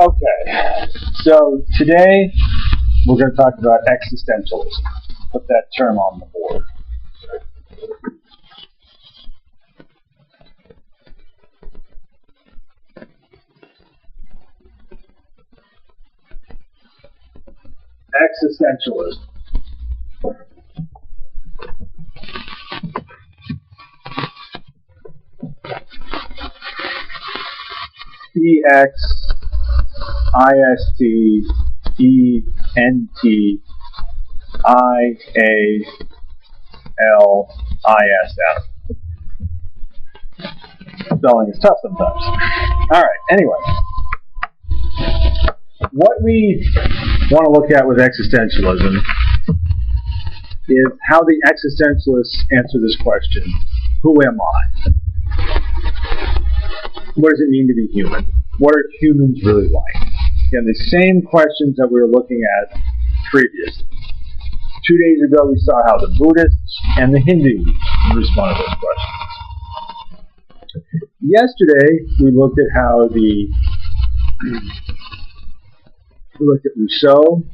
Okay, so today we're going to talk about existentialism. Put that term on the board. Existentialism. Existentialism. Spelling is tough sometimes. All right, anyway. What we want to look at with existentialism is how the existentialists answer this question: who am I? What does it mean to be human? What are humans really like? Again, the same questions that we were looking at previously. 2 days ago, we saw how the Buddhists and the Hindus responded to those questions. Yesterday, we looked at how we looked at Rousseau's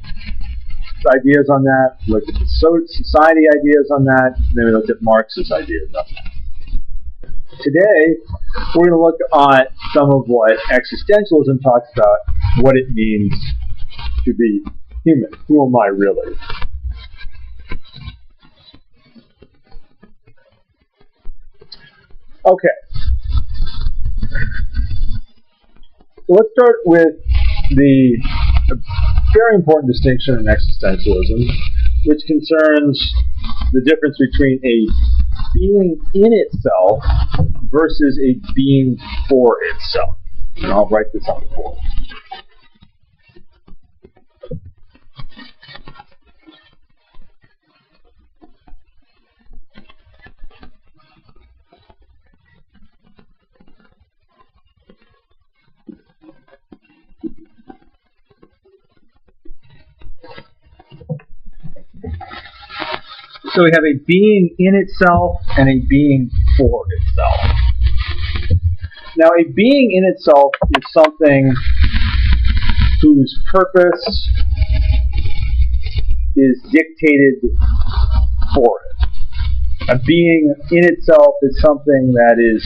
ideas on that, we looked at the society ideas on that, and then we looked at Marx's ideas on that. Today, we're going to look at some of what existentialism talks about, what it means to be human. Who am I really? Okay. So let's start with the very important distinction in existentialism, which concerns the difference between a being in itself versus a being for itself. And I'll write this on the board. So we have a being in itself and a being for itself. Now, a being in itself is something whose purpose is dictated for it. A being in itself is something that is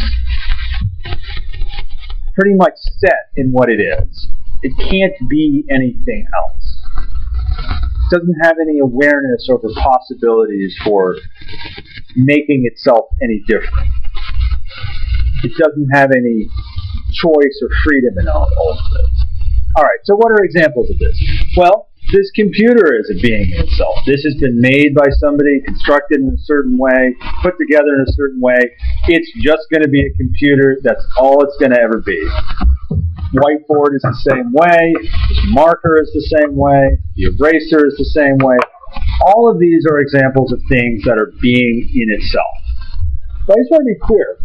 pretty much set in what it is. It can't be anything else. Doesn't have any awareness over possibilities for making itself any different. It doesn't have any choice or freedom in all of this. Alright, so what are examples of this? Well, this computer is a being in itself. This has been made by somebody, constructed in a certain way, put together in a certain way. It's just going to be a computer. That's all it's going to ever be. Whiteboard is the same way, this marker is the same way, the eraser is the same way. All of these are examples of things that are being in itself. But I just want to be clear.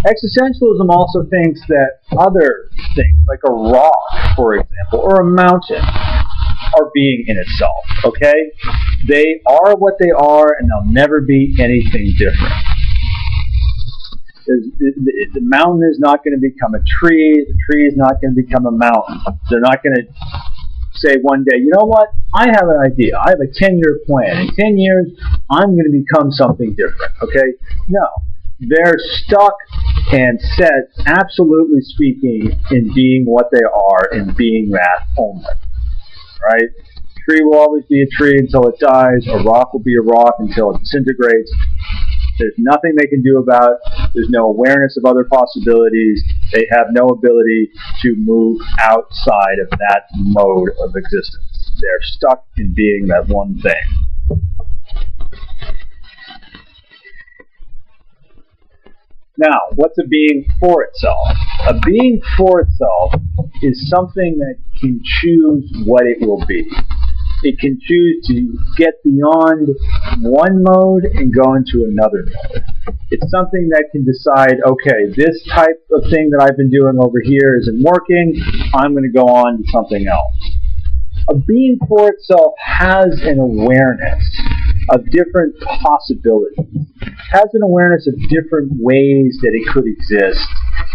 Existentialism also thinks that other things, like a rock, for example, or a mountain, are being in itself, okay? They are what they are, and they'll never be anything different. The mountain is not going to become a tree. The tree is not going to become a mountain. They're not going to say one day, you know what, I have an idea. I have a 10-year plan. In 10 years, I'm going to become something different, okay? No. They're stuck and set, absolutely speaking, in being what they are and being that only, right? A tree will always be a tree until it dies. A rock will be a rock until it disintegrates. There's nothing they can do about it. There's no awareness of other possibilities. They have no ability to move outside of that mode of existence. They're stuck in being that one thing. Now, what's a being for itself? A being for itself is something that can choose what it will be. It can choose to get beyond one mode and go into another mode. It's something that can decide, okay, this type of thing that I've been doing over here isn't working, I'm going to go on to something else. A being for itself has an awareness of different possibilities, has an awareness of different ways that it could exist,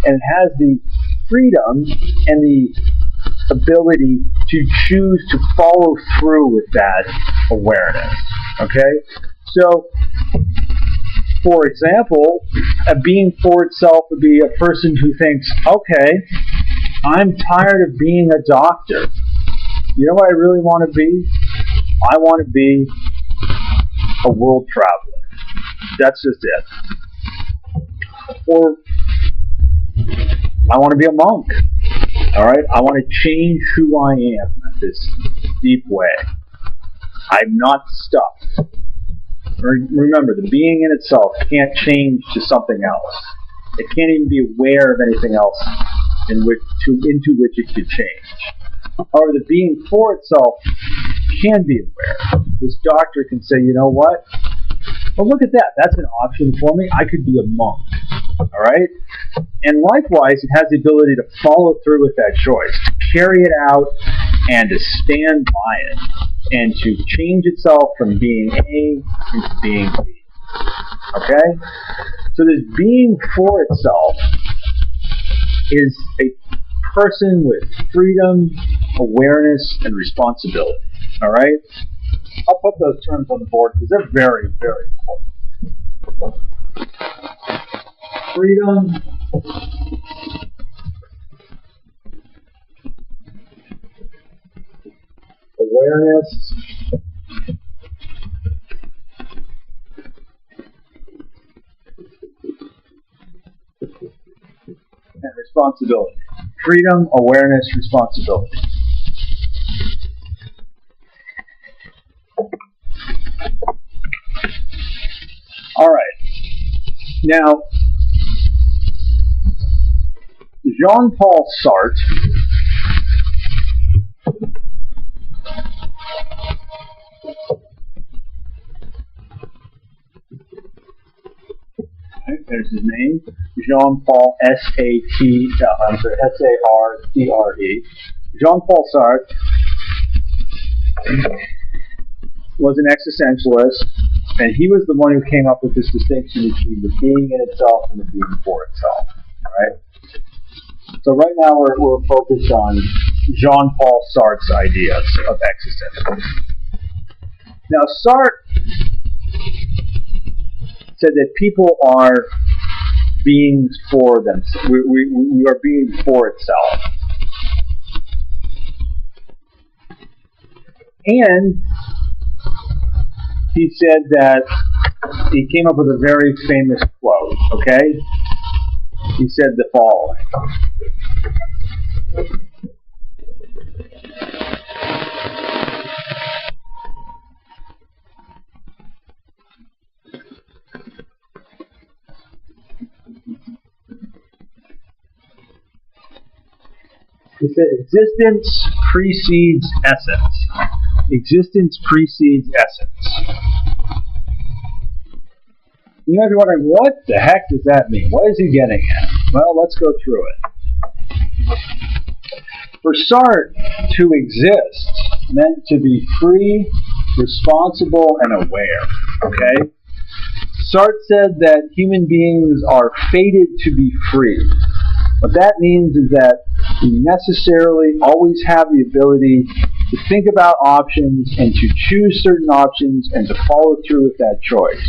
and has the freedom and the ability to choose to follow through with that awareness. Okay? So, for example, a being for itself would be a person who thinks, okay, I'm tired of being a doctor. You know what I really want to be? I want to be a world traveler. That's just it. Or I want to be a monk. All right? I want to change who I am in this deep way. I'm not stuck. Remember, the being in itself can't change to something else. It can't even be aware of anything else into which it could change. However, the being for itself can be aware. This doctor can say, you know what? Well, look at that. That's an option for me. I could be a monk. All right? And likewise, it has the ability to follow through with that choice, to carry it out, and to stand by it, and to change itself from being A into being B. Okay? So this being for itself is a person with freedom, awareness, and responsibility. All right? I'll put those terms on the board because they're very, very important. Freedom, awareness, and responsibility. Freedom, awareness, responsibility. All right. Now, Jean-Paul Sartre there's his name, Jean-Paul S-A-R-T-R-E. Jean-Paul Sartre was an existentialist, and he was the one who came up with this distinction between the being in itself and the being for itself. Right? So right now we're focused on Jean-Paul Sartre's ideas of existentialism. Now Sartre said that people are beings for themselves. We are beings for itself. And he said that he came up with a very famous quote, okay? He said the following. He said, existence precedes essence. Existence precedes essence. You might be wondering, what the heck does that mean? What is he getting at? Well, let's go through it. For Sartre, to exist meant to be free, responsible, and aware. Okay? Sartre said that human beings are fated to be free. What that means is that we necessarily always have the ability to think about options and to choose certain options and to follow through with that choice.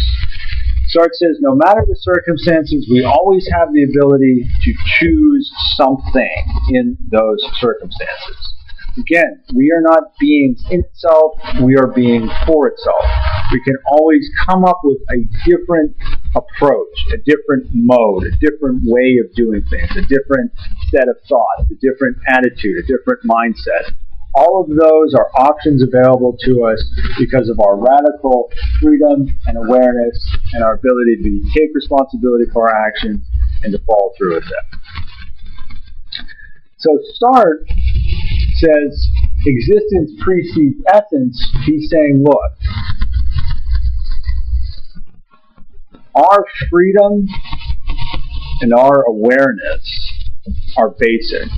Sartre says no matter the circumstances, we always have the ability to choose something in those circumstances. Again, we are not beings in itself, we are being for itself. We can always come up with a different approach, a different mode, a different way of doing things, a different set of thoughts, a different attitude, a different mindset. All of those are options available to us because of our radical freedom and awareness and our ability to take responsibility for our actions and to follow through with them. So Sartre says existence precedes essence. He's saying, look, our freedom and our awareness are basic.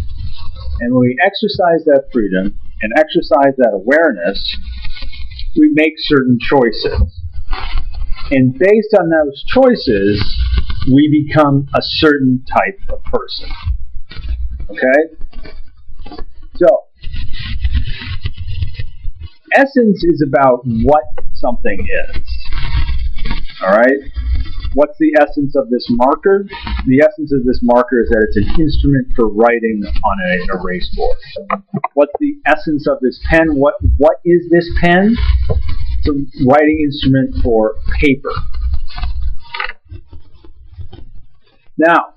And when we exercise that freedom and exercise that awareness, we make certain choices. And based on those choices, we become a certain type of person. Okay? So, Essence is about what something is. All right? What's the essence of this marker? The essence of this marker is that it's an instrument for writing on an erase board. What's the essence of this pen? What is this pen? It's a writing instrument for paper. Now,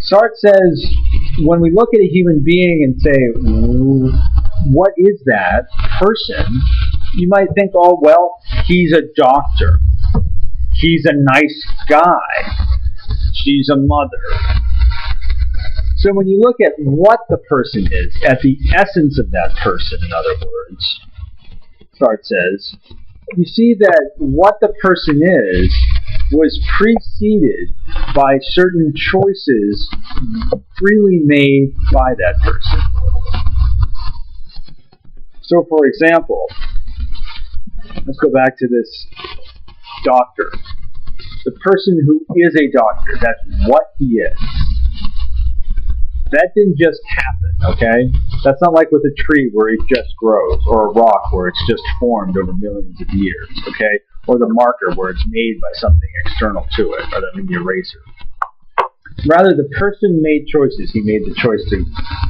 Sartre says, when we look at a human being and say, what is that person? You might think, oh, well, he's a doctor. He's a nice guy. She's a mother. So when you look at what the person is, at the essence of that person, in other words, Sartre says, you see that what the person is was preceded by certain choices freely made by that person. So, for example, let's go back to this doctor. The person who is a doctor, that's what he is. That didn't just happen, okay? That's not like with a tree where it just grows, or a rock where it's just formed over millions of years, okay? Or the marker where it's made by something external to it, other than the eraser. Rather, the person made choices. He made the choice to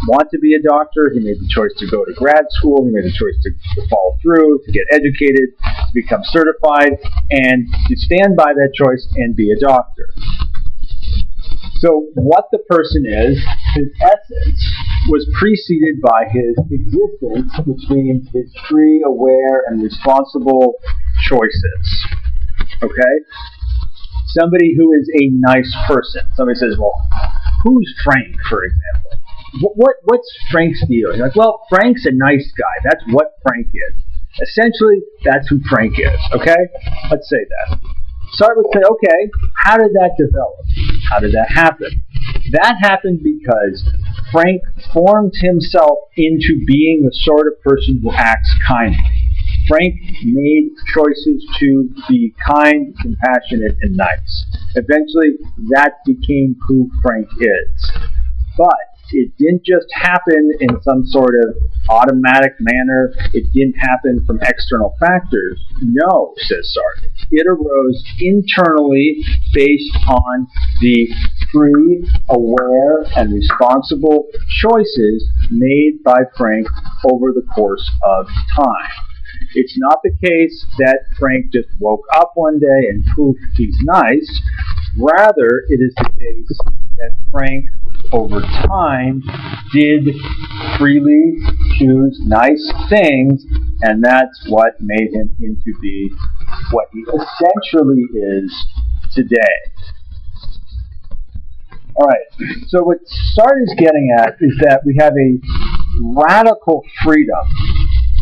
want to be a doctor. He made the choice to go to grad school. He made the choice to follow through, to get educated, to become certified, and to stand by that choice and be a doctor. So what the person is, his essence, was preceded by his existence, which means his free, aware, and responsible choices. Okay? Somebody who is a nice person. Somebody says, well, who's Frank, for example? What's Frank's deal? You're like, well, Frank's a nice guy. That's what Frank is. Essentially, that's who Frank is. Okay? Let's say that. Sartre would say, okay, how did that develop? How did that happen? That happened because Frank formed himself into being the sort of person who acts kindly. Frank made choices to be kind, compassionate, and nice. Eventually, that became who Frank is. But it didn't just happen in some sort of automatic manner. It didn't happen from external factors. No, says Sartre. It arose internally based on the free, aware, and responsible choices made by Frank over the course of time. It's not the case that Frank just woke up one day and poof, he's nice. Rather, it is the case that Frank, over time, did freely choose nice things, and that's what made him into be what he essentially is today. All right, so what Sartre is getting at is that we have a radical freedom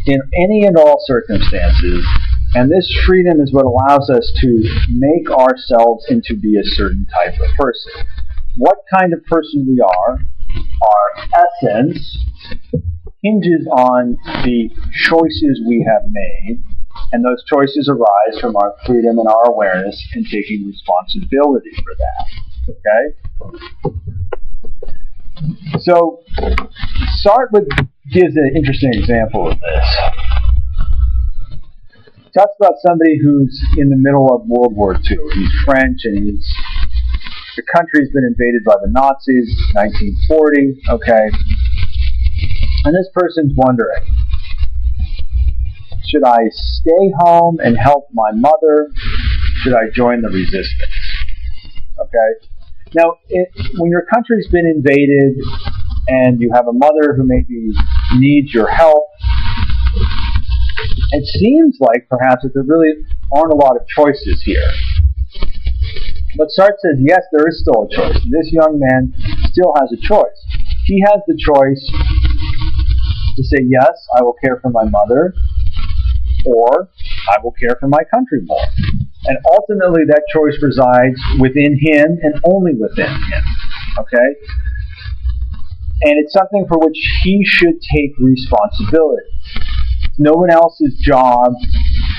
in any and all circumstances, and this freedom is what allows us to make ourselves into be a certain type of person. What kind of person we are, our essence, hinges on the choices we have made, and those choices arise from our freedom and our awareness and taking responsibility for that. Okay? So, Sartre gives an interesting example of this. He talks about somebody who's in the middle of World War II. He's French, and the country's been invaded by the Nazis, 1940, okay? And this person's wondering, should I stay home and help my mother? Should I join the resistance? Okay? Now, when your country's been invaded and you have a mother who maybe needs your help, it seems like perhaps that there really aren't a lot of choices here. But Sartre says, yes, there is still a choice. This young man still has a choice. He has the choice to say, yes, I will care for my mother, or I will care for my country more. And ultimately, that choice resides within him and only within him. Okay? And it's something for which he should take responsibility. It's no one else's job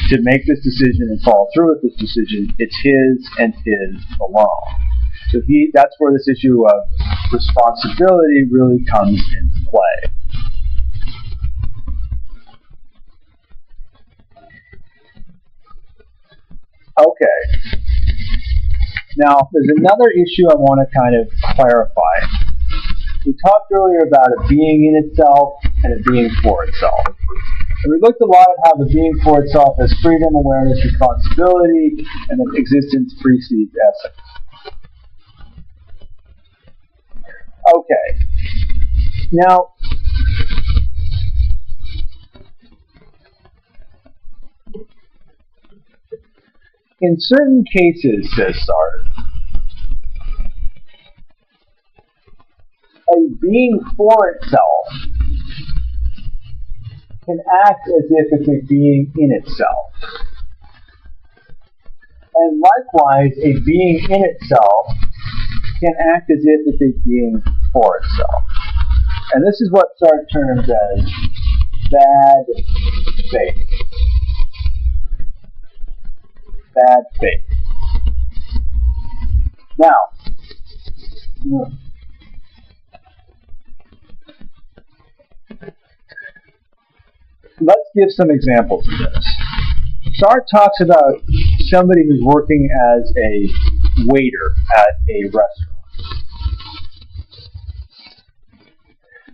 to make this decision and follow through with this decision. It's his and his alone. So that's where this issue of responsibility really comes into play. Okay. Now, there's another issue I want to kind of clarify. We talked earlier about a being in itself and a being for itself. And we looked a lot at how the being for itself has freedom, awareness, responsibility, and that existence precedes essence. Okay. Now, in certain cases, says Sartre, a being for itself can act as if it's a being in itself. And likewise, a being in itself can act as if it's a being for itself. And this is what Sartre terms as bad faith. Bad faith. Now, let's give some examples of this. Sartre talks about somebody who's working as a waiter at a restaurant.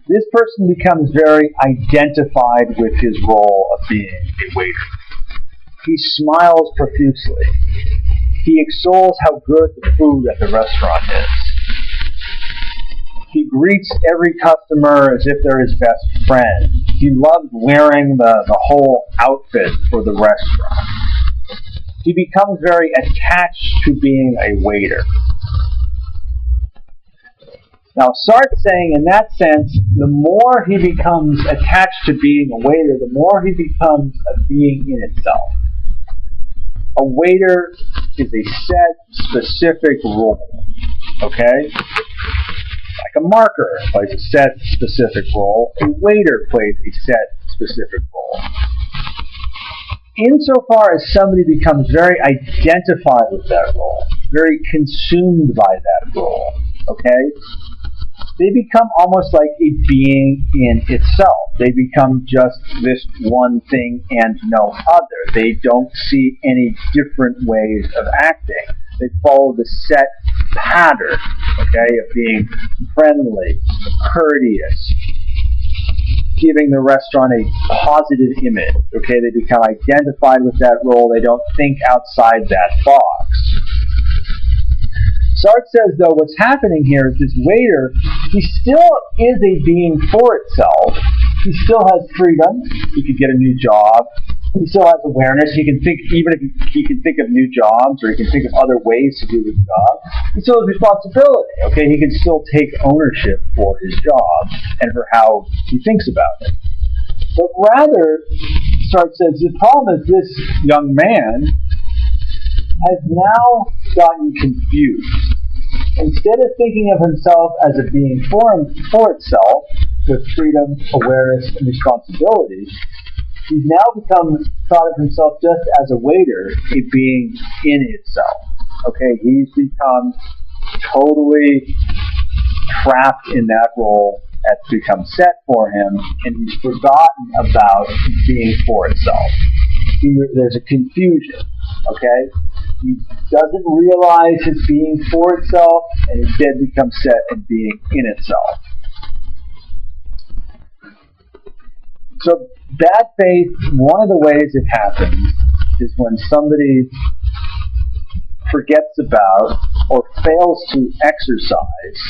This person becomes very identified with his role of being a waiter. He smiles profusely. He extols how good the food at the restaurant is. He greets every customer as if they're his best friend. He loves wearing the whole outfit for the restaurant. He becomes very attached to being a waiter. Now, Sartre's saying, in that sense, the more he becomes attached to being a waiter, the more he becomes a being in itself. A waiter is a set, specific role. Okay? Like a marker plays a set, specific role. A waiter plays a set, specific role. Insofar as somebody becomes very identified with that role, very consumed by that role, okay, they become almost like a being in itself. They become just this one thing and no other. They don't see any different ways of acting. They follow the set pattern, okay, of being friendly, courteous, giving the restaurant a positive image, okay? They become identified with that role. They don't think outside that box. Sartre says, though, what's happening here is this waiter, he still is a being for itself. He still has freedom. He could get a new job. He still has awareness. He can think, even if he can think of new jobs, or he can think of other ways to do his job. He still has responsibility. Okay, he can still take ownership for his job and for how he thinks about it. But rather, Sartre says, the problem is this young man has now gotten confused. Instead of thinking of himself as a being for itself, with freedom, awareness, and responsibility, he's now thought of himself just as a waiter, a being in itself. Okay, he's become totally trapped in that role that's become set for him, and he's forgotten about being for itself. There's a confusion, okay? He doesn't realize his being for itself, and instead becomes set in being in itself. So bad faith, one of the ways it happens is when somebody forgets about or fails to exercise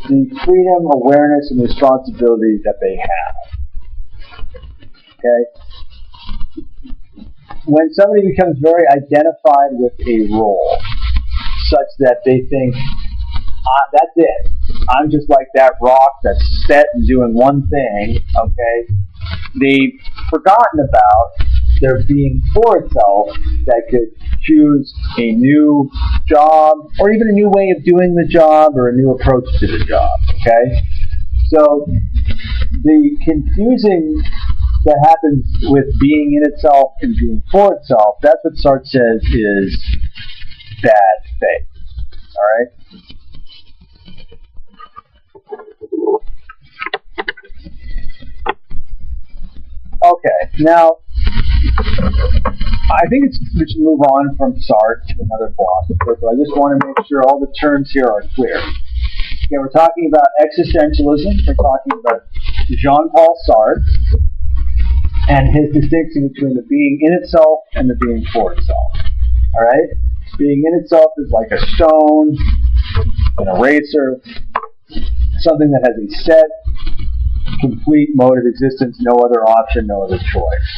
the freedom, awareness, and responsibility that they have. Okay? When somebody becomes very identified with a role, such that they think, that's it. I'm just like that rock that's set and doing one thing, okay? They've forgotten about their being for itself that could choose a new job or even a new way of doing the job or a new approach to the job, okay? So the confusing that happens with being in itself and being for itself, that's what Sartre says is bad faith, all right? Okay, now, I think we should move on from Sartre to another philosopher, but I just want to make sure all the terms here are clear. Okay, we're talking about existentialism. We're talking about Jean-Paul Sartre and his distinction between the being in itself and the being for itself. All right? Being in itself is like a stone, an eraser, something that has a set, complete mode of existence, no other option, no other choice.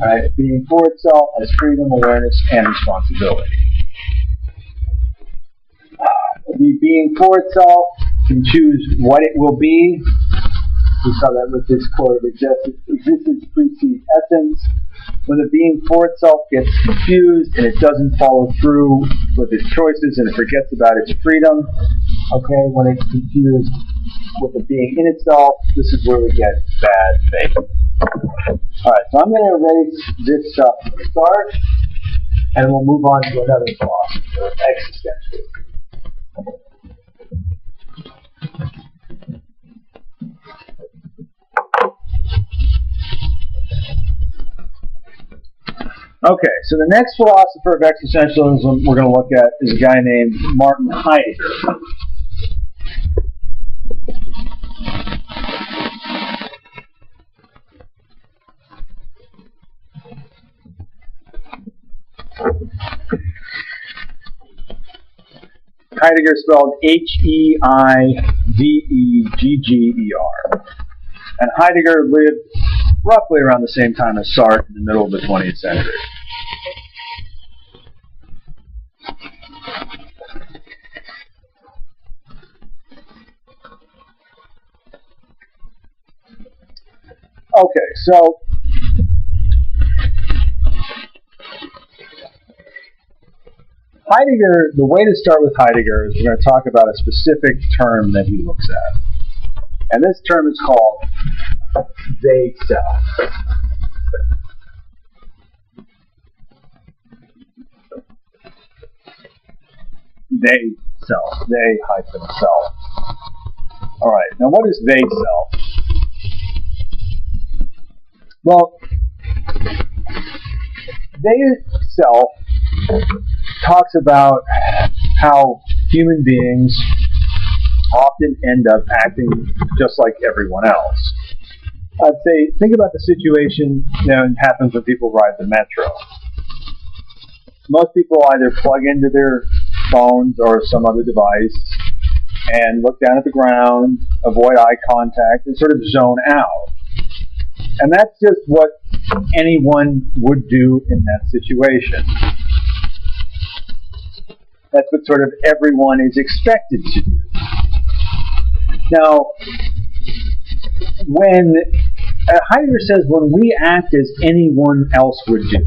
All right? Being for itself has freedom, awareness, and responsibility. The being for itself can choose what it will be. We saw that with this quote of existence precedes essence. When the being for itself gets confused and it doesn't follow through with its choices and it forgets about its freedom, okay, when it's confused with the being in itself, this is where we get bad faith. Alright, so I'm going to erase this stuff from the start, and we'll move on to another philosopher, existentialism. Okay, so the next philosopher of existentialism we're going to look at is a guy named Martin Heidegger. Heidegger spelled Heidegger. And Heidegger lived roughly around the same time as Sartre in the middle of the 20th century. Okay, so Heidegger, the way to start with Heidegger is we're going to talk about a specific term that he looks at. And this term is called they self. They self. They hyphen self. Alright, now what is they self? Well, they self talks about how human beings often end up acting just like everyone else. I'd say, think about the situation that happens when people ride the metro. Most people either plug into their phones or some other device and look down at the ground, avoid eye contact, and sort of zone out. And that's just what anyone would do in that situation. That's what sort of everyone is expected to do. Now, when Heidegger says when we act as anyone else would do,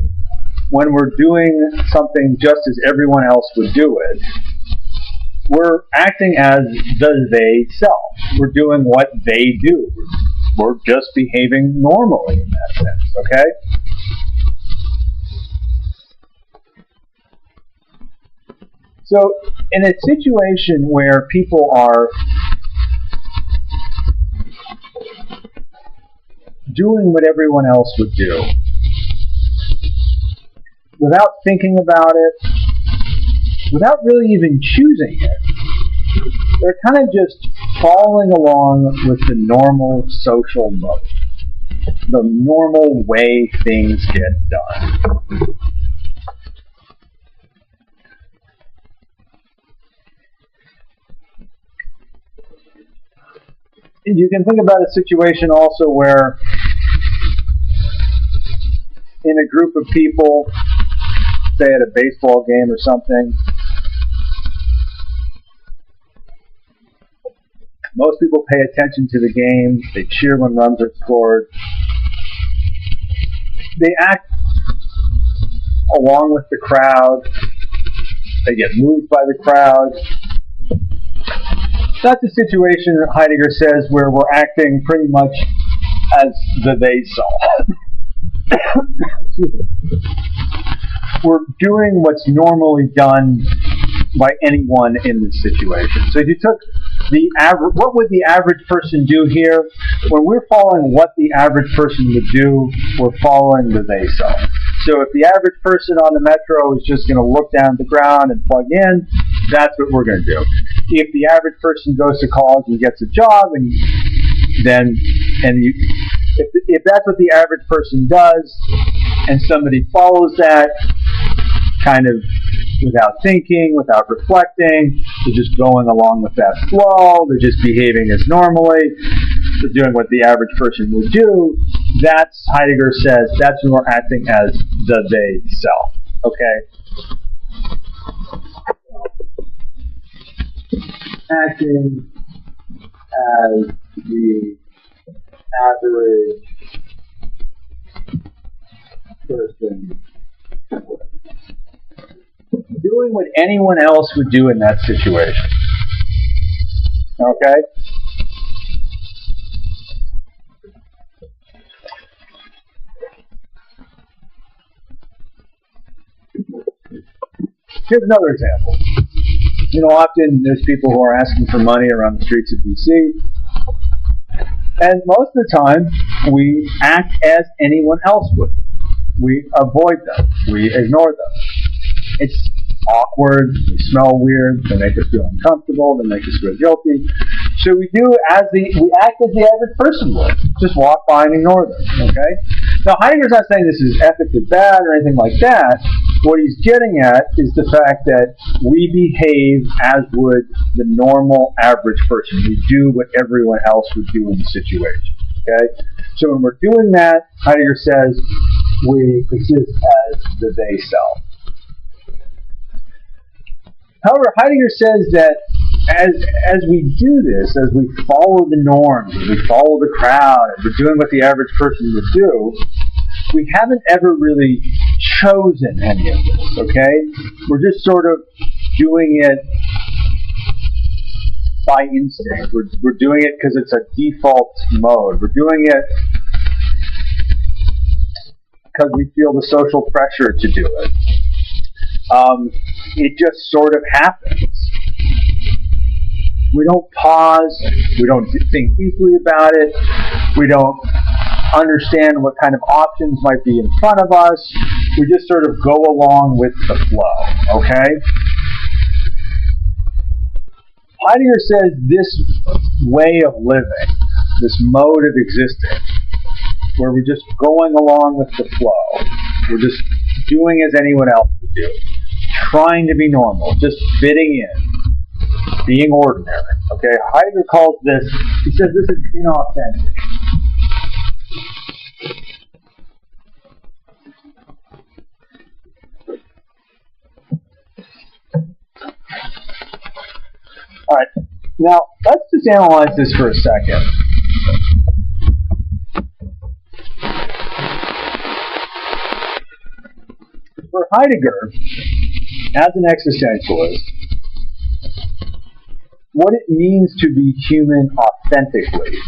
when we're doing something just as everyone else would do it, we're acting as the they self. We're doing what they do. We're just behaving normally in that sense, okay? So, in a situation where people are doing what everyone else would do, without thinking about it, without really even choosing it, they're kind of just following along with the normal social mode, the normal way things get done. You can think about a situation also where in a group of people, say at a baseball game or something, most people pay attention to the game, they cheer when runs are scored, they act along with the crowd, they get moved by the crowd. That's a situation that Heidegger says where we're acting pretty much as the they self. We're doing what's normally done by anyone in this situation. So if you took the average, what would the average person do here? When we're following what the average person would do, we're following the they self. So if the average person on the metro is just going to look down at the ground and plug in, that's what we're going to do. If the average person goes to college and gets a job, if that's what the average person does, and somebody follows that kind of without thinking, without reflecting, they're just going along with that flow, they're just behaving as normally, they're doing what the average person would do, that's, Heidegger says, that's when we're acting as the they self. Okay? Acting as the average person, doing what anyone else would do in that situation. Okay? Here's another example. You know, often there's people who are asking for money around the streets of DC, and most of the time we act as anyone else would. We avoid them. We ignore them. It's awkward, they smell weird, they make us feel uncomfortable, they make us feel guilty. So we act as the average person would. Just walk by and ignore them. Okay? Now Heidegger's not saying this is ethically bad or anything like that. What he's getting at is the fact that we behave as would the normal average person. We do what everyone else would do in the situation. Okay? So when we're doing that, Heidegger says we exist as the they self. However, Heidegger says that as we do this, as we follow the norms, as we follow the crowd, as we're doing what the average person would do, we haven't ever really chosen any of this, okay? We're just sort of doing it by instinct. We're doing it because it's a default mode. We're doing it because we feel the social pressure to do it. It just sort of happens. We don't pause. We don't think deeply about it. We don't understand what kind of options might be in front of us. We just sort of go along with the flow, okay? Heidegger says this way of living, this mode of existence, where we're just going along with the flow, we're just doing as anyone else would do, trying to be normal, just fitting in, being ordinary. Okay, Heidegger calls this, he says this is inauthentic. Alright, now let's just analyze this for a second. For Heidegger, as an existentialist, what it means to be human authentically,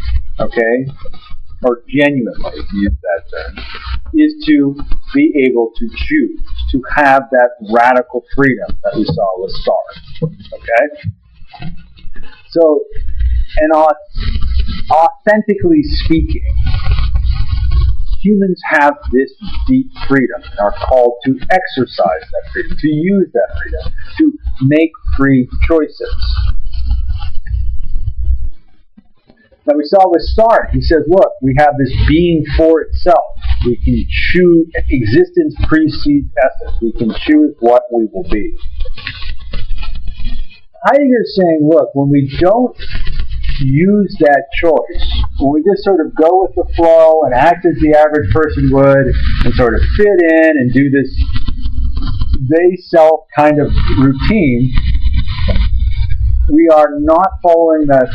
okay, or genuinely, to use that term, is to be able to choose, to have that radical freedom that we saw with Sartre, okay? So, and authentically speaking, humans have this deep freedom and are called to exercise that freedom, to use that freedom, to make free choices. Now we saw with Sartre, he says, look, we have this being for itself. We can choose, existence precedes essence. We can choose what we will be. Heidegger is saying, look, when we don't use that choice, when we just sort of go with the flow and act as the average person would and sort of fit in and do this they-self kind of routine, we are not following that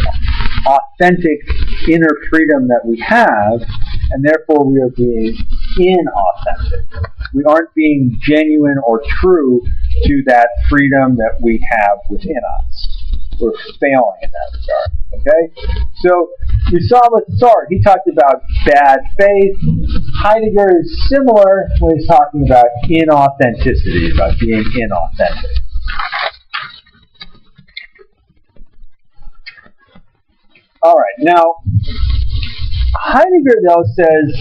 authentic inner freedom that we have, and therefore we are being inauthentic. We aren't being genuine or true to that freedom that we have within us. We're failing in that regard. Okay? So we saw with Sartre, he talked about bad faith. Heidegger is similar when he's talking about inauthenticity, about being inauthentic. Alright, now Heidegger though says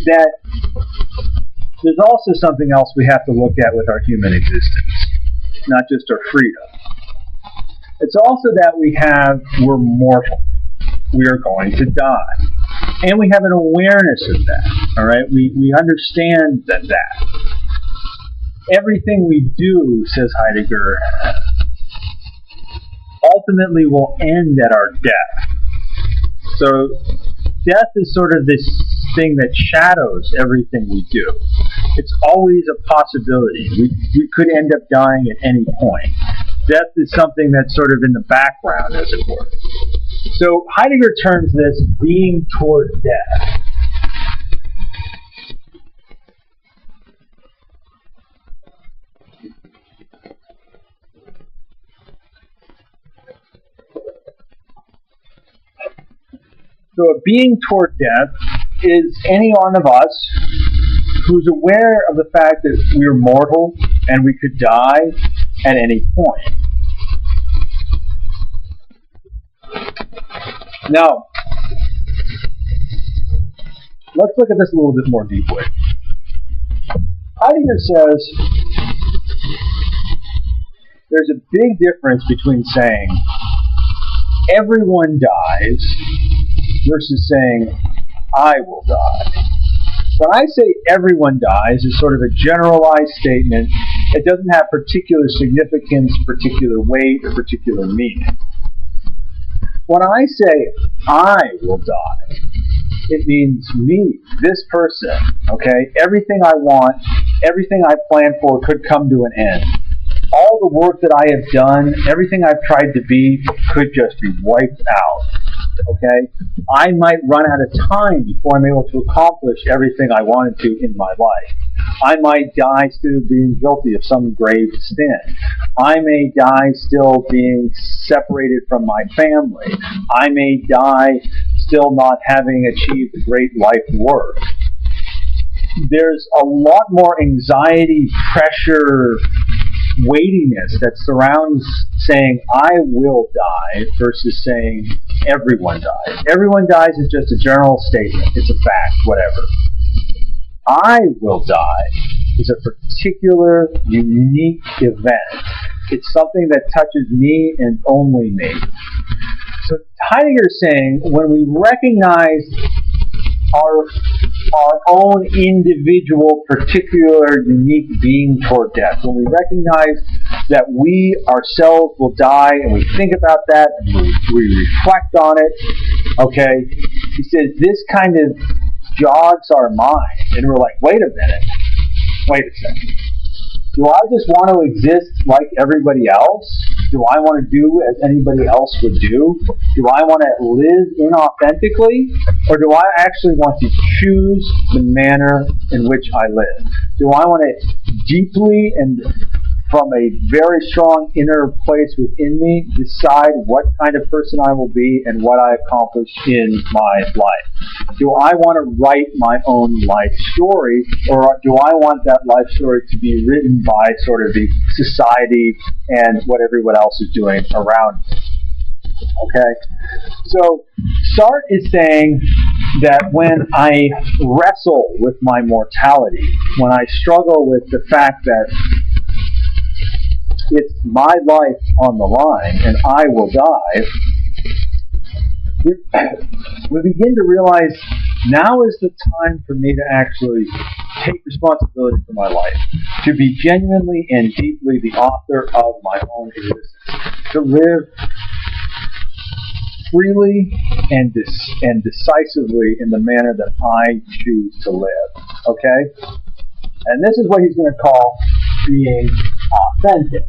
that there's also something else we have to look at with our human existence, not just our freedom. It's also that we're mortal. We are going to die. And we have an awareness of that. All right? We understand that. Everything we do, says Heidegger, ultimately will end at our death. So death is sort of this thing that shadows everything we do. It's always a possibility. We could end up dying at any point. Death is something that's sort of in the background, as it were. So Heidegger terms this being toward death. So a being toward death is any one of us who's aware of the fact that we're mortal and we could die at any point. Now, let's look at this a little bit more deeply. Heidegger says there's a big difference between saying everyone dies versus saying I will die. When I say everyone dies, it's sort of a generalized statement. It doesn't have particular significance, particular weight, or particular meaning. When I say I will die, it means me, this person, okay? Everything I want, everything I plan for could come to an end. All the work that I have done, everything I've tried to be, could just be wiped out. Okay? I might run out of time before I'm able to accomplish everything I wanted to in my life. I might die still being guilty of some grave sin. I may die still being separated from my family. I may die still not having achieved great life work. There's a lot more anxiety, pressure, weightiness that surrounds saying I will die versus saying everyone dies. Everyone dies is just a general statement. It's a fact, whatever. I will die is a particular, unique event. It's something that touches me and only me. So Heidegger is saying when we recognize our own individual, particular, unique being toward death, when we recognize that we ourselves will die and we think about that and we reflect on it, okay, he says this kind of jogs our mind and we're like, wait a minute, wait a second. Do I just want to exist like everybody else? Do I want to do as anybody else would do? Do I want to live inauthentically? Or do I actually want to choose the manner in which I live? Do I want to deeply and from a very strong inner place within me decide what kind of person I will be and what I accomplish in my life? Do I want to write my own life story, or do I want that life story to be written by sort of the society and what everyone else is doing around me? Okay? So Sartre is saying that when I wrestle with my mortality, when I struggle with the fact that it's my life on the line and I will die, we begin to realize now is the time for me to actually take responsibility for my life, to be genuinely and deeply the author of my own existence, to live freely and decisively in the manner that I choose to live. Okay? And this is what he's going to call being authentic.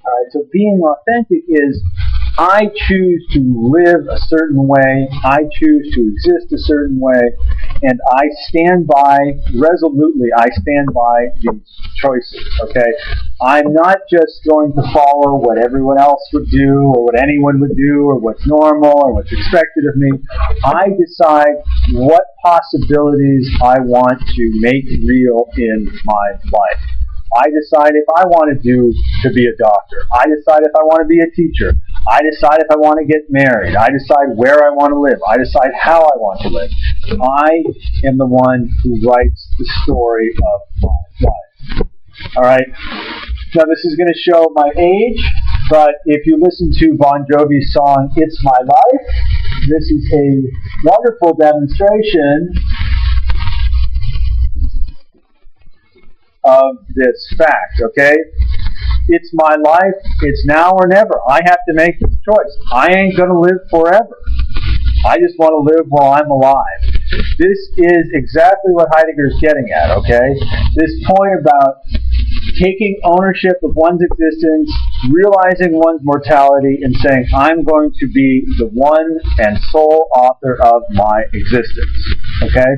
Alright, so being authentic is I choose to live a certain way, I choose to exist a certain way, and I stand by, resolutely, I stand by these choices, okay? I'm not just going to follow what everyone else would do, or what anyone would do, or what's normal, or what's expected of me. I decide what possibilities I want to make real in my life. I decide if I want to be a doctor. I decide if I want to be a teacher. I decide if I want to get married. I decide where I want to live. I decide how I want to live. I am the one who writes the story of my life. All right? Now, this is going to show my age, but if you listen to Bon Jovi's song, It's My Life, this is a wonderful demonstration of this fact, okay? It's my life, it's now or never. I have to make this choice. I ain't going to live forever. I just want to live while I'm alive. This is exactly what Heidegger's getting at, okay? This point about taking ownership of one's existence, realizing one's mortality, and saying, I'm going to be the one and sole author of my existence, okay?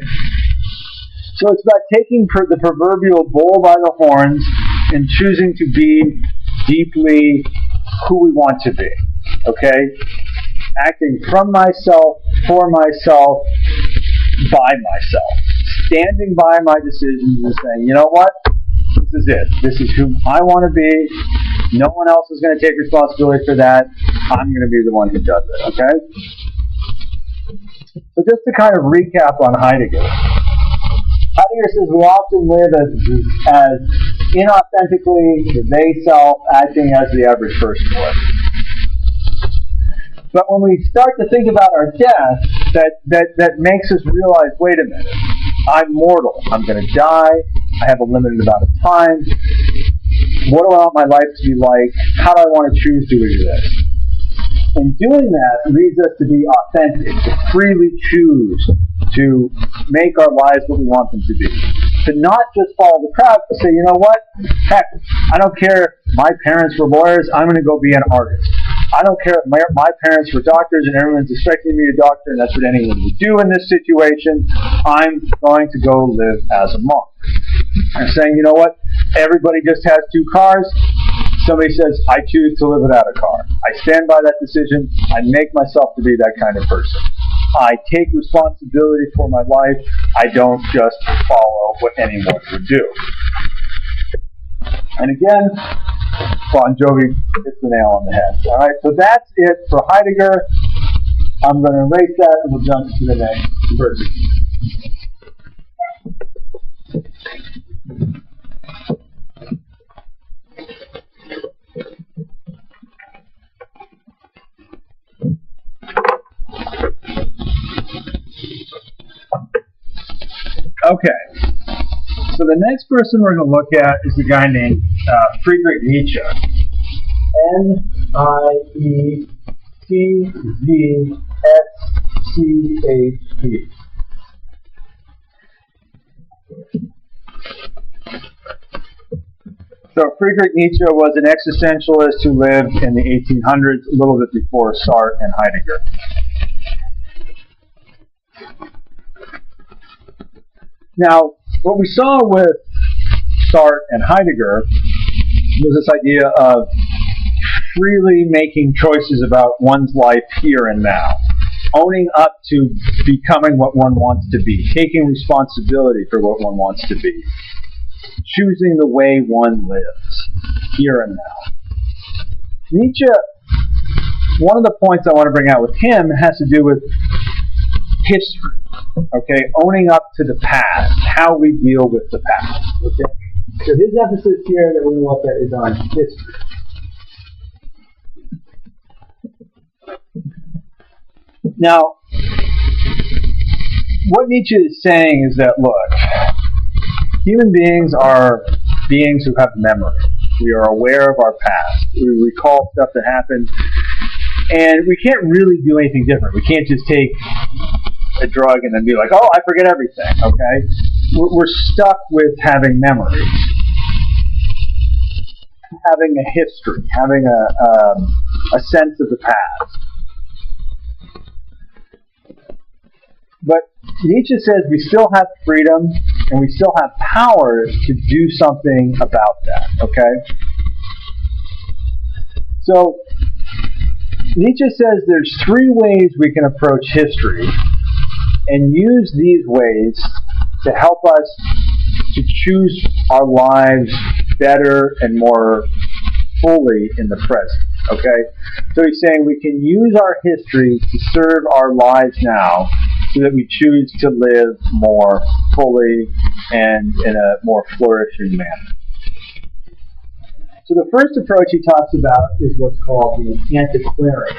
So it's about taking the proverbial bull by the horns and choosing to be deeply who we want to be, okay? Acting from myself, for myself, by myself. Standing by my decisions and saying, you know what? This is it. This is who I want to be. No one else is going to take responsibility for that. I'm going to be the one who does it, okay? So just to kind of recap on Heidegger. Heidegger says we often live as inauthentically the they-self, acting as the average person would. But when we start to think about our death, that makes us realize, wait a minute, I'm mortal. I'm going to die. I have a limited amount of time. What do I want my life to be like? How do I want to choose to exist? And doing that leads us to be authentic, to freely choose to make our lives what we want them to be. To not just follow the crowd, but say, you know what? Heck, I don't care if my parents were lawyers, I'm going to go be an artist. I don't care if my parents were doctors and everyone's expecting me to be a doctor and that's what anyone would do in this situation. I'm going to go live as a monk. I'm saying, you know what? Everybody just has 2 cars. Somebody says, I choose to live without a car. I stand by that decision. I make myself to be that kind of person. I take responsibility for my life. I don't just follow what anyone would do. And again, Bon Jovi hits the nail on the head. All right, so that's it for Heidegger. I'm going to erase that and we'll jump to the next verse. Okay, so the next person we're going to look at is a guy named Friedrich Nietzsche. Nietzsche. So Friedrich Nietzsche was an existentialist who lived in the 1800s, a little bit before Sartre and Heidegger. Now, what we saw with Sartre and Heidegger was this idea of freely making choices about one's life here and now, owning up to becoming what one wants to be, taking responsibility for what one wants to be, choosing the way one lives here and now. Nietzsche, one of the points I want to bring out with him has to do with history, okay, owning up to the past, how we deal with the past, okay. So his emphasis here that we look at is on history. Now, what Nietzsche is saying is that, look, human beings are beings who have memory. We are aware of our past. We recall stuff that happened, and we can't really do anything different. We can't just take a drug and then be like, oh, I forget everything, okay? We're stuck with having memories, having a history, having a sense of the past. But Nietzsche says we still have freedom and we still have power to do something about that, okay? So Nietzsche says there's 3 ways we can approach history and use these ways to help us to choose our lives better and more fully in the present, okay? So he's saying we can use our history to serve our lives now so that we choose to live more fully and in a more flourishing manner. So the first approach he talks about is what's called the antiquarian.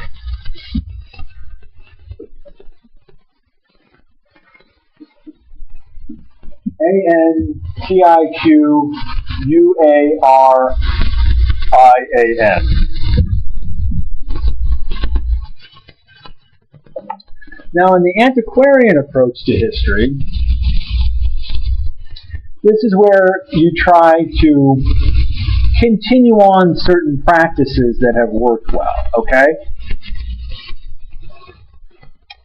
Antiquarian. Now, in the antiquarian approach to history, this is where you try to continue on certain practices that have worked well, okay?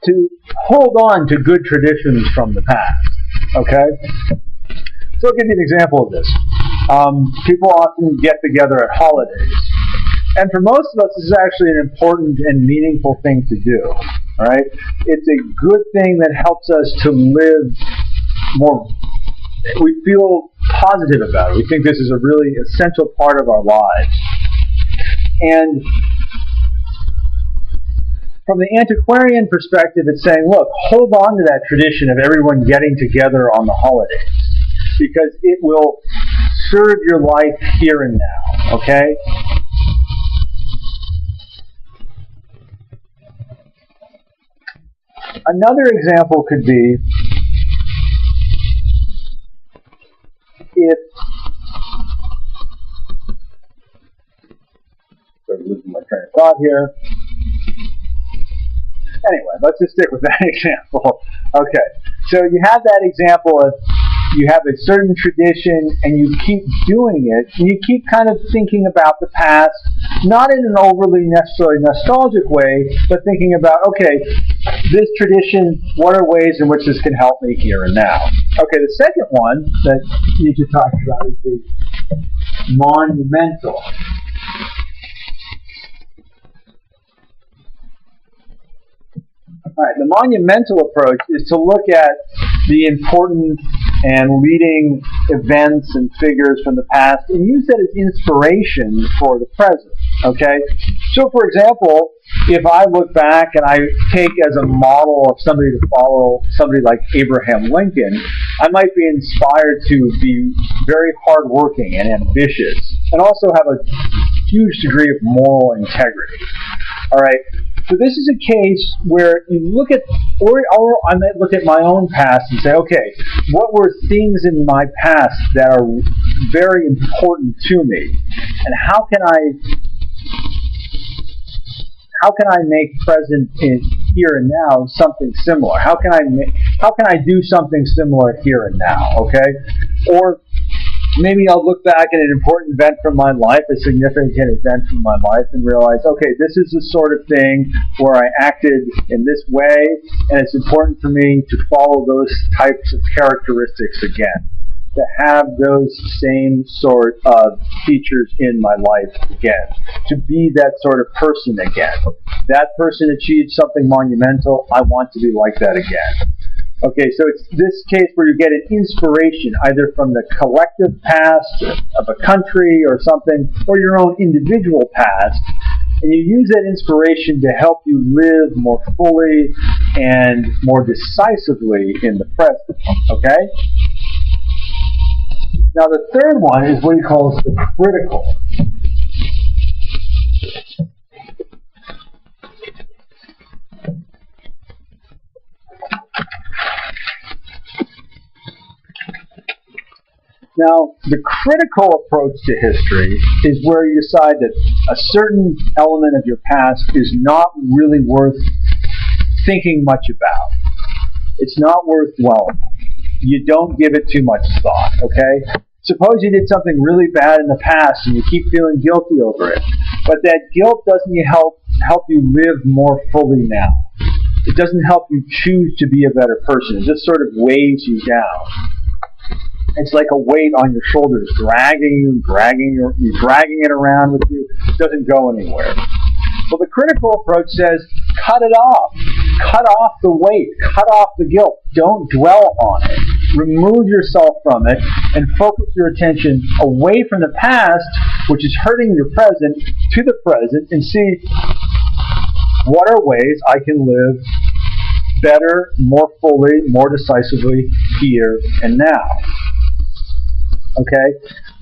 To hold on to good traditions from the past, okay? So I'll give you an example of this. People often get together at holidays. And for most of us, this is actually an important and meaningful thing to do, all right? It's a good thing that helps us to live more. We feel positive about it. We think this is a really essential part of our lives. And from the antiquarian perspective, it's saying, look, hold on to that tradition of everyone getting together on the holidays, because it will serve your life here and now, okay? Another example could be if, sort of losing my train of thought here. Anyway, let's just stick with that example. Okay, so you have that example of you have a certain tradition and you keep doing it, and you keep kind of thinking about the past, not in an overly necessarily nostalgic way, but thinking about, okay, this tradition, what are ways in which this can help me here and now? Okay, the second one that Nietzsche talks about is the monumental. All right, the monumental approach is to look at the important and leading events and figures from the past and use that as inspiration for the present, okay? So, for example, if I look back and I take as a model of somebody to follow, somebody like Abraham Lincoln, I might be inspired to be very hardworking and ambitious and also have a huge degree of moral integrity, all right? So this is a case where you look at, or I might look at my own past and say, okay, what were things in my past that are very important to me, and how can I make present in here and now something similar? How can I do something similar here and now? Okay, or maybe I'll look back at an important event from my life, a significant event from my life, and realize, okay, this is the sort of thing where I acted in this way, and it's important for me to follow those types of characteristics again, to have those same sort of features in my life again, to be that sort of person again. That person achieved something monumental, I want to be like that again. Okay, so it's this case where you get an inspiration either from the collective past of a country or something, or your own individual past, and you use that inspiration to help you live more fully and more decisively in the present, okay? Now the third one is what he calls the critical. Now, the critical approach to history is where you decide that a certain element of your past is not really worth thinking much about. It's not worth dwelling. You don't give it too much thought, okay? Suppose you did something really bad in the past and you keep feeling guilty over it, but that guilt doesn't help you live more fully now. It doesn't help you choose to be a better person. It just sort of weighs you down. It's like a weight on your shoulders, dragging it around with you. It doesn't go anywhere. Well, the critical approach says, cut it off. Cut off the weight. Cut off the guilt. Don't dwell on it. Remove yourself from it and focus your attention away from the past, which is hurting your present, to the present, and see what are ways I can live better, more fully, more decisively here and now. Okay?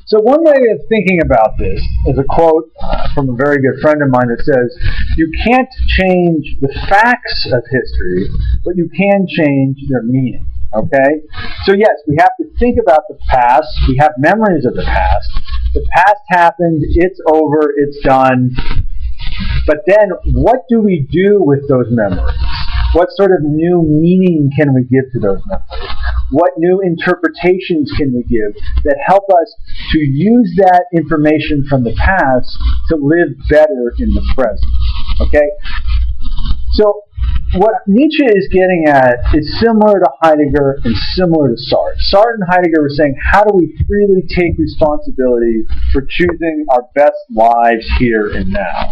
So one way of thinking about this is a quote from a very good friend of mine that says, you can't change the facts of history, but you can change their meaning. Okay? So yes, we have to think about the past. We have memories of the past. The past happened. It's over. It's done. But then, what do we do with those memories? What sort of new meaning can we give to those memories? What new interpretations can we give that help us to use that information from the past to live better in the present? Okay? So, what Nietzsche is getting at is similar to Heidegger and similar to Sartre. Sartre and Heidegger were saying, how do we freely take responsibility for choosing our best lives here and now?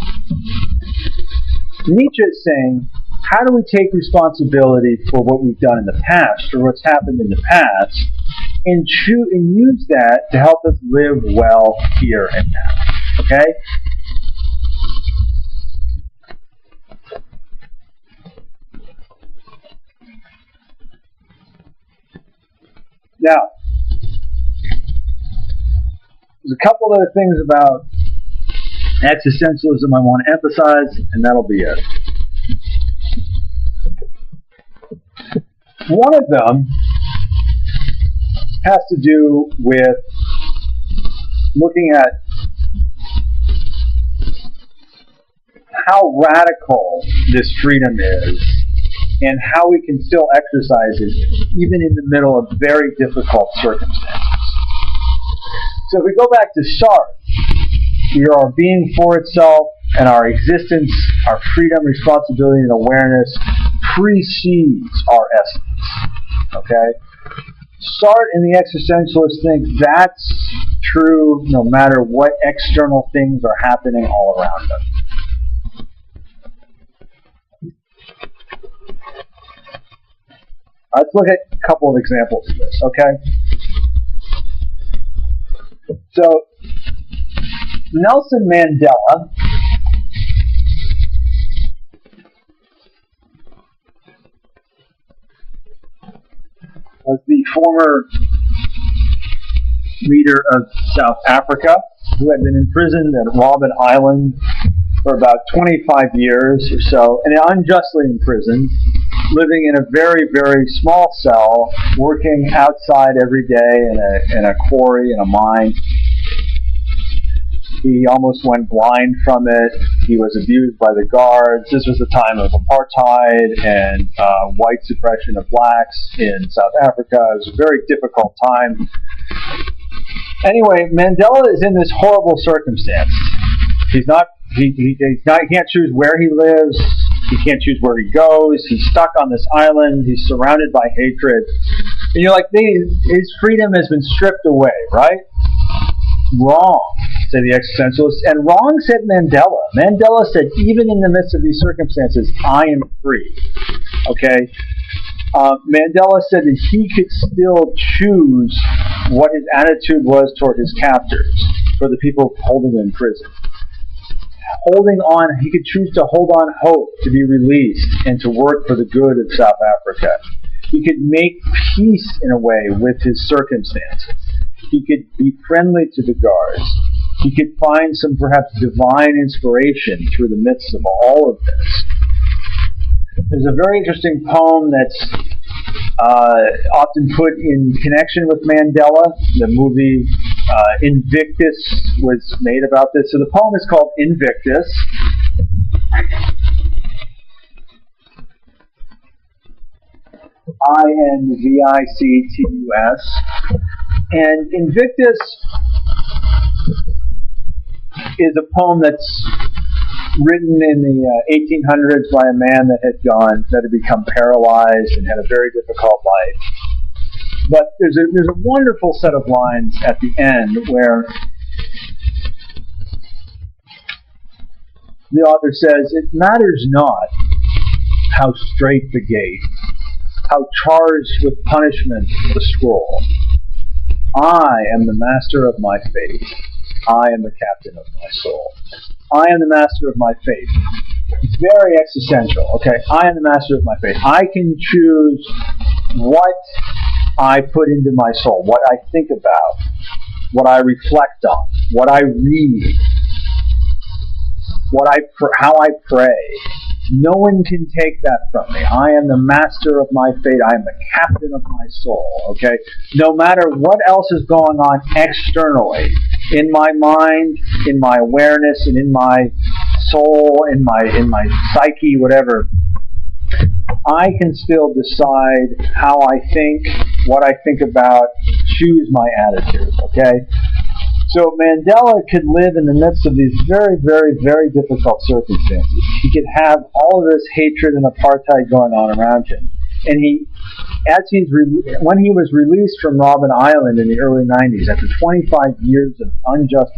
Nietzsche is saying, how do we take responsibility for what we've done in the past, or what's happened in the past, and use that to help us live well here and now? Okay? Now, there's a couple other things about existentialism I want to emphasize, and that'll be it. One of them has to do with looking at how radical this freedom is and how we can still exercise it even in the middle of very difficult circumstances. So if we go back to Sartre, our being for itself and our existence, our freedom, responsibility, and awareness precedes our essence. Okay? Sartre and the existentialists think that's true no matter what external things are happening all around them. Let's look at a couple of examples of this, okay? So, Nelson Mandela was the former leader of South Africa who had been imprisoned at Robben Island for about 25 years or so, and unjustly imprisoned, living in a very, very small cell, working outside every day in a quarry, in a mine. He almost went blind from it. He was abused by the guards. This was the time of apartheid and white suppression of blacks in South Africa. It was a very difficult time. Anyway, Mandela is in this horrible circumstance. He can't choose where he lives. He can't choose where he goes. He's stuck on this island. He's surrounded by hatred. And you're like, his freedom has been stripped away, right? Wrong, said the existentialists. And wrong, said Mandela. Mandela said, even in the midst of these circumstances, I am free. Okay? Mandela said that he could still choose what his attitude was toward his captors, for the people holding him in prison. Holding on, he could choose to hold on hope to be released and to work for the good of South Africa. He could make peace in a way with his circumstances. He could be friendly to the guards. He could find some perhaps divine inspiration through the midst of all of this. There's a very interesting poem that's often put in connection with Mandela. The movie Invictus was made about this. So the poem is called Invictus. Invictus. And Invictus is a poem that's written in the 1800s by a man that had become paralyzed and had a very difficult life. But there's a wonderful set of lines at the end where the author says, "It matters not how straight the gate, how charged with punishment the scroll. I am the master of my fate. I am the captain of my soul. I am the master of my fate. It's very existential. Okay, I am the master of my fate. I can choose what I put into my soul, what I think about, what I reflect on, what I read, how I pray. No one can take that from me. I am the master of my fate. I am the captain of my soul. Okay? No matter what else is going on externally, in my mind, in my awareness, and in my soul, in my psyche, whatever, I can still decide how I think, what I think about, choose my attitude. Okay? So Mandela could live in the midst of these very, very, very difficult circumstances. He could have all of this hatred and apartheid going on around him. And when he was released from Robben Island in the early 90s, after 25 years of unjust